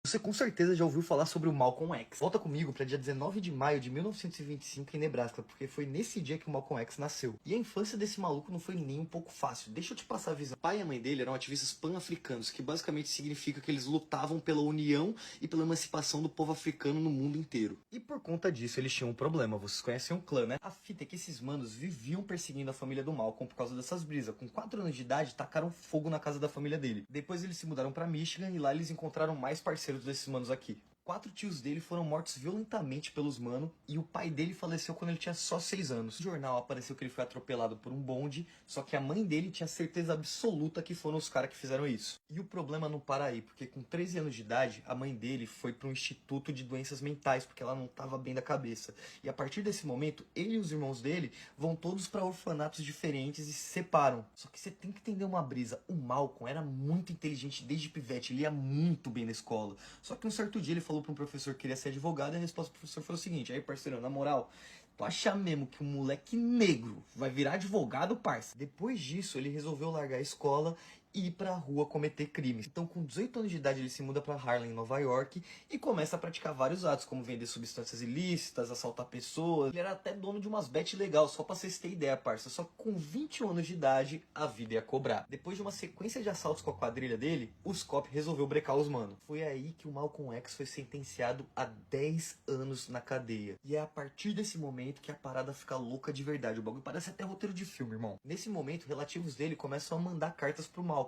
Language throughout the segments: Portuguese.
Você com certeza já ouviu falar sobre o Malcolm X. Volta comigo para dia 19 de maio de 1925 em Nebraska, porque foi nesse dia que o Malcolm X nasceu. E a infância desse maluco não foi nem um pouco fácil. Deixa eu te passar a visão. O pai e a mãe dele eram ativistas pan-africanos, que basicamente significa que eles lutavam pela união e pela emancipação do povo africano no mundo inteiro. E por conta disso eles tinham um problema. Vocês conhecem o clã, né? A fita é que esses manos viviam perseguindo a família do Malcolm por causa dessas brisas. Com 4 anos de idade, tacaram fogo na casa da família dele. Depois eles se mudaram para Michigan e lá eles encontraram mais parceiros desses manos aqui. 4 tios dele foram mortos violentamente pelos manos e o pai dele faleceu quando ele tinha só 6 anos. No jornal apareceu que ele foi atropelado por um bonde, só que a mãe dele tinha certeza absoluta que foram os caras que fizeram isso. E o problema não para aí, porque com 13 anos de idade, a mãe dele foi para um instituto de doenças mentais, porque ela não estava bem da cabeça. E a partir desse momento, ele e os irmãos dele vão todos para orfanatos diferentes e se separam. Só que você tem que entender uma brisa. O Malcolm era muito inteligente desde pivete, ele ia muito bem na escola. Só que um certo dia ele falou para um professor que queria ser advogado e a resposta do professor foi o seguinte: aí, parceiro, na moral, tu acha mesmo que um moleque negro vai virar advogado, parça? Depois disso, ele resolveu largar a escola e ir pra rua cometer crimes. Então, com 18 anos de idade, ele se muda pra Harlem, Nova York, e começa a praticar vários atos, como vender substâncias ilícitas, assaltar pessoas. Ele era até dono de umas bets legal, só pra vocês terem ideia, parça. Só que com 21 anos de idade, a vida ia cobrar. Depois de uma sequência de assaltos com a quadrilha dele, os cop resolveu brecar os mano. Foi aí que o Malcolm X foi sentenciado a 10 anos na cadeia. E é a partir desse momento que a parada fica louca de verdade. O bagulho parece até roteiro de filme, irmão. Nesse momento, relativos dele começam a mandar cartas pro Malcolm.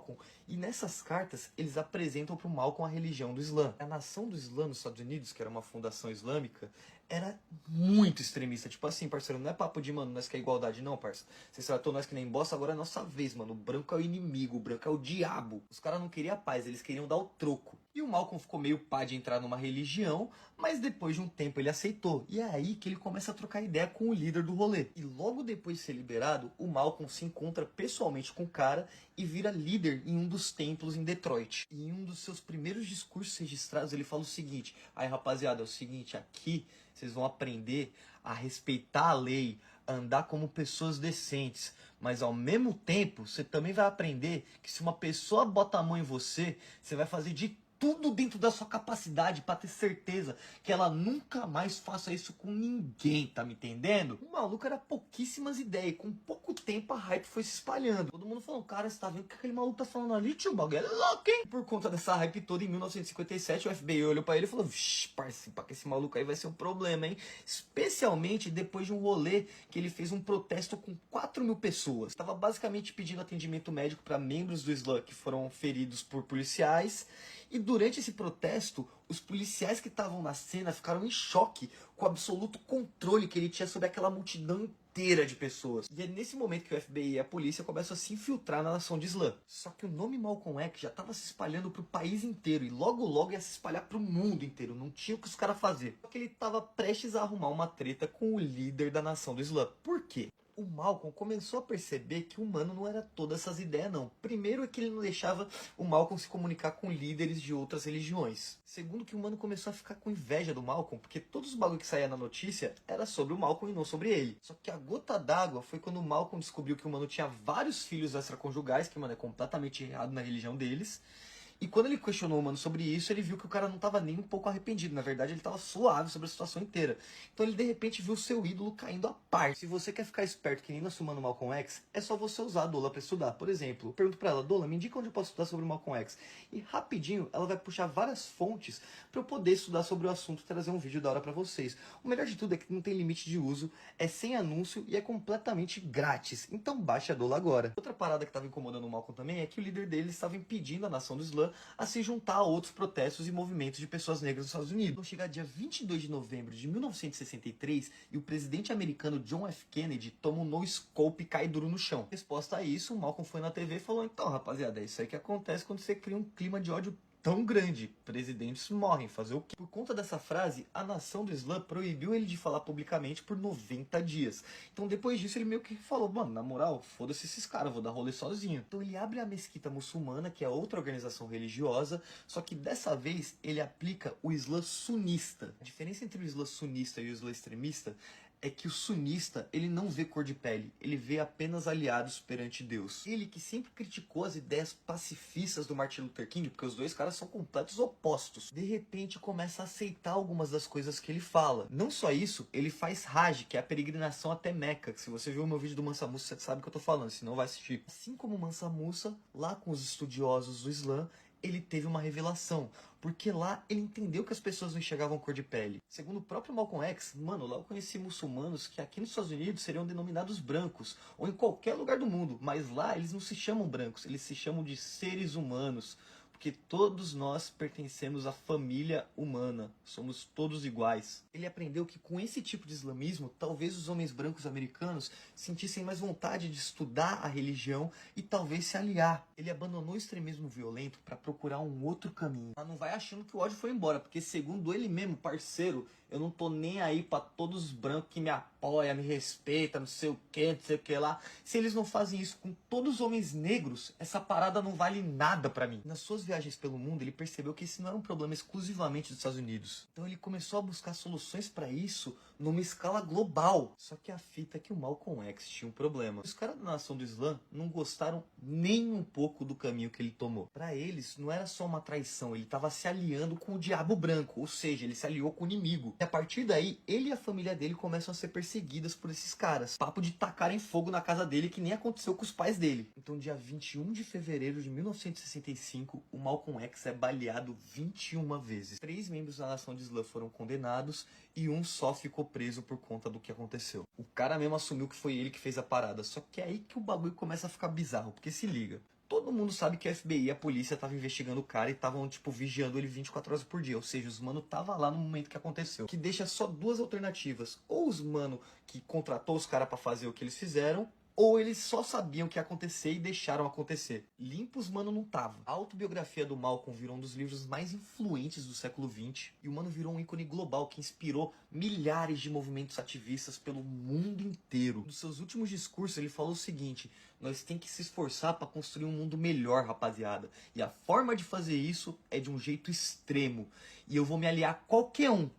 E nessas cartas, eles apresentam pro Malcolm a religião do Islã. A nação do Islã nos Estados Unidos, que era uma fundação islâmica, era muito extremista. Tipo assim, parceiro, não é papo de, mano, nós quer igualdade, não, parça. Vocês tratou nós que nem bosta, agora é nossa vez, mano. O branco é o inimigo, o branco é o diabo. Os caras não queriam a paz, eles queriam dar o troco. E o Malcolm ficou meio pá de entrar numa religião, mas depois de um tempo ele aceitou. E é aí que ele começa a trocar ideia com o líder do rolê. E logo depois de ser liberado, o Malcolm se encontra pessoalmente com o cara e vira líder em um dos templos em Detroit. E em um dos seus primeiros discursos registrados, ele fala o seguinte: aí, rapaziada, é o seguinte, aqui vocês vão aprender a respeitar a lei, a andar como pessoas decentes, mas ao mesmo tempo você também vai aprender que se uma pessoa bota a mão em você, você vai fazer de tudo dentro da sua capacidade para ter certeza que ela nunca mais faça isso com ninguém, tá me entendendo? O maluco era pouquíssimas ideias e com pouco tempo a hype foi se espalhando. Todo mundo falando: cara, você tá vendo o que aquele maluco tá falando ali, tio? O bagulho é louco, hein? Por conta dessa hype toda, em 1957, o FBI olhou pra ele e falou: vixi, parceiro, que esse maluco aí vai ser um problema, hein? Especialmente depois de um rolê que ele fez um protesto com 4 mil pessoas. Tava basicamente pedindo atendimento médico para membros do Islã que foram feridos por policiais. E durante esse protesto, os policiais que estavam na cena ficaram em choque com o absoluto controle que ele tinha sobre aquela multidão inteira de pessoas. E é nesse momento que o FBI e a polícia começam a se infiltrar na nação de Islã. Só que o nome Malcolm X já estava se espalhando para o país inteiro e logo logo ia se espalhar para o mundo inteiro. Não tinha o que os caras fazer. Só que ele estava prestes a arrumar uma treta com o líder da nação do Islã. Por quê? O Malcolm começou a perceber que o humano não era todas essas ideias, não. Primeiro é que ele não deixava o Malcolm se comunicar com líderes de outras religiões. Segundo, que o humano começou a ficar com inveja do Malcolm, porque todos os bagulho que saía na notícia era sobre o Malcolm e não sobre ele. Só que a gota d'água foi quando o Malcolm descobriu que o humano tinha vários filhos extraconjugais, que, mano, é completamente errado na religião deles. E quando ele questionou o mano sobre isso, ele viu que o cara não estava nem um pouco arrependido. Na verdade, ele estava suave sobre a situação inteira. Então ele de repente viu seu ídolo caindo à parte. Se você quer ficar esperto que nem nós sumando Malcolm X, é só você usar a Dola para estudar. Por exemplo, eu pergunto para ela: Dola, me indica onde eu posso estudar sobre o Malcolm X. E rapidinho ela vai puxar várias fontes para eu poder estudar sobre o assunto e trazer um vídeo da hora para vocês. O melhor de tudo é que não tem limite de uso, é sem anúncio e é completamente grátis. Então baixe a Dola agora. Outra parada que estava incomodando o Malcolm também é que o líder dele estava impedindo a nação do Islã a se juntar a outros protestos e movimentos de pessoas negras nos Estados Unidos. Então chega dia 22 de novembro de 1963 e o presidente americano John F. Kennedy toma um no-scope e cai duro no chão. Resposta a isso, o Malcolm foi na TV e falou: então, rapaziada, é isso aí que acontece quando você cria um clima de ódio tão grande. Presidentes morrem, fazer o quê? Por conta dessa frase, a nação do Islã proibiu ele de falar publicamente por 90 dias. Então depois disso ele meio que falou: mano, na moral, foda-se esses caras, vou dar rolê sozinho. Então ele abre a mesquita muçulmana, que é outra organização religiosa, só que dessa vez ele aplica o Islã sunista. A diferença entre o Islã sunista e o Islã extremista é que o sunista, ele não vê cor de pele, ele vê apenas aliados perante Deus. Ele que sempre criticou as ideias pacifistas do Martin Luther King, porque os dois caras são completos opostos, de repente começa a aceitar algumas das coisas que ele fala. Não só isso, ele faz Hajj, que é a peregrinação até Meca, que se você viu o meu vídeo do Mansa Musa, você sabe o que eu tô falando, senão vai assistir. Assim como Mansa Musa, lá com os estudiosos do Islã, ele teve uma revelação, porque lá ele entendeu que as pessoas não enxergavam cor de pele. Segundo o próprio Malcolm X, mano, lá eu conheci muçulmanos que aqui nos Estados Unidos seriam denominados brancos, ou em qualquer lugar do mundo, mas lá eles não se chamam brancos, eles se chamam de seres humanos, porque todos nós pertencemos à família humana, somos todos iguais. Ele aprendeu que com esse tipo de islamismo, talvez os homens brancos americanos sentissem mais vontade de estudar a religião e talvez se aliar. Ele abandonou o extremismo violento para procurar um outro caminho. Mas não vai achando que o ódio foi embora, porque segundo ele mesmo, parceiro, eu não tô nem aí pra todos os brancos que me apoiam, me respeitam, não sei o que lá. Se eles não fazem isso com todos os homens negros, essa parada não vale nada pra mim. Nas suas viagens pelo mundo, ele percebeu que esse não era um problema exclusivamente dos Estados Unidos. Então ele começou a buscar soluções pra isso numa escala global. Só que a fita é que o Malcolm X tinha um problema. Os caras da nação do Islã não gostaram nem um pouco do caminho que ele tomou. Pra eles, não era só uma traição, ele tava se aliando com o diabo branco, ou seja, ele se aliou com o inimigo. E a partir daí, ele e a família dele começam a ser perseguidas por esses caras. Papo de tacarem fogo na casa dele, que nem aconteceu com os pais dele. Então, dia 21 de fevereiro de 1965, o Malcolm X é baleado 21 vezes. 3 membros da nação de Islã foram condenados e um só ficou preso por conta do que aconteceu. O cara mesmo assumiu que foi ele que fez a parada, só que é aí que o bagulho começa a ficar bizarro, porque se liga. Todo mundo sabe que a FBI e a polícia estavam investigando o cara e estavam, tipo, vigiando ele 24 horas por dia. Ou seja, os mano tava lá no momento que aconteceu. Que deixa só duas alternativas. Ou os mano que contratou os caras pra fazer o que eles fizeram, ou eles só sabiam o que ia acontecer e deixaram acontecer. Limpos, mano, não tava. A autobiografia do Malcolm virou um dos livros mais influentes do século XX. E o mano virou um ícone global que inspirou milhares de movimentos ativistas pelo mundo inteiro. Nos seus últimos discursos, ele falou o seguinte: nós tem que se esforçar para construir um mundo melhor, rapaziada. E a forma de fazer isso é de um jeito extremo. E eu vou me aliar a qualquer um,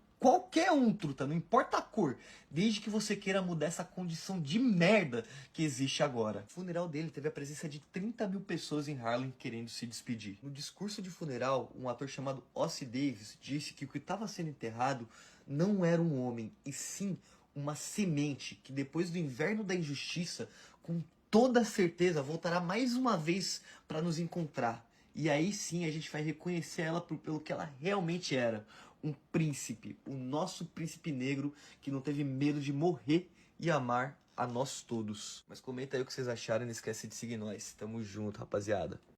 truta, não importa a cor, desde que você queira mudar essa condição de merda que existe agora. O funeral dele teve a presença de 30 mil pessoas em Harlem querendo se despedir. No discurso de funeral, um ator chamado Ossie Davis disse que o que estava sendo enterrado não era um homem, e sim uma semente que depois do inverno da injustiça, com toda certeza, voltará mais uma vez para nos encontrar. E aí sim a gente vai reconhecer ela pelo que ela realmente era. Um príncipe, o nosso príncipe negro que não teve medo de morrer e amar a nós todos. Mas comenta aí o que vocês acharam e não esquece de seguir nós. Tamo junto, rapaziada.